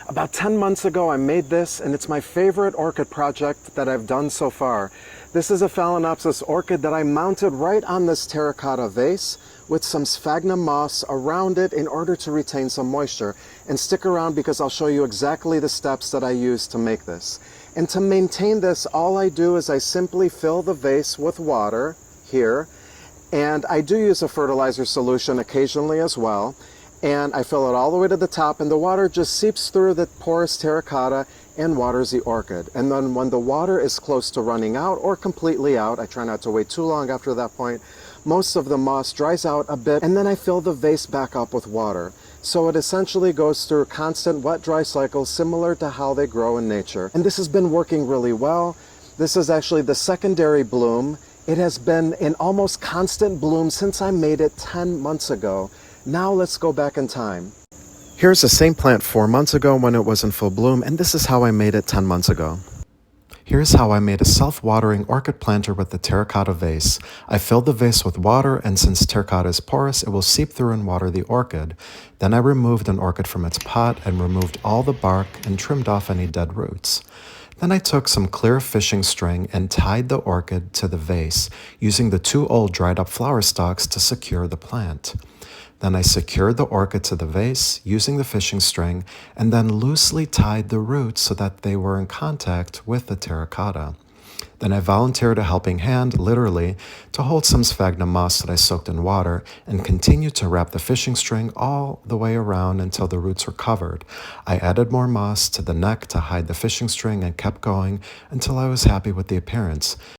About 10 months ago I made this, and it's my favorite orchid project that I've done so far. This is a Phalaenopsis orchid that I mounted right on this terracotta vase with some sphagnum moss around it in order to retain some moisture. And stick around because I'll show you exactly the steps that I used to make this. And to maintain this, all I do is I simply fill the vase with water here, and I do use a fertilizer solution occasionally as well. And I fill it all the way to the top, and the water just seeps through the porous terracotta and waters the orchid. And then when the water is close to running out or completely out, I try not to wait too long after that point, most of the moss dries out a bit, and then I fill the vase back up with water. So it essentially goes through constant wet-dry cycles similar to how they grow in nature. And this has been working really well. This is actually the secondary bloom. It has been in almost constant bloom since I made it 10 months ago. Now let's go back in time. Here's the same plant 4 months ago when it was in full bloom, and this is how I made it 10 months ago. Here's how I made a self-watering orchid planter with the terracotta vase. I filled the vase with water, and since terracotta is porous, it will seep through and water the orchid. Then I removed an orchid from its pot and removed all the bark and trimmed off any dead roots. Then I took some clear fishing string and tied the orchid to the vase, using the 2 old dried up flower stalks to secure the plant. Then I secured the orchid to the vase using the fishing string and then loosely tied the roots so that they were in contact with the terracotta. Then I volunteered a helping hand, literally, to hold some sphagnum moss that I soaked in water and continued to wrap the fishing string all the way around until the roots were covered. I added more moss to the neck to hide the fishing string and kept going until I was happy with the appearance.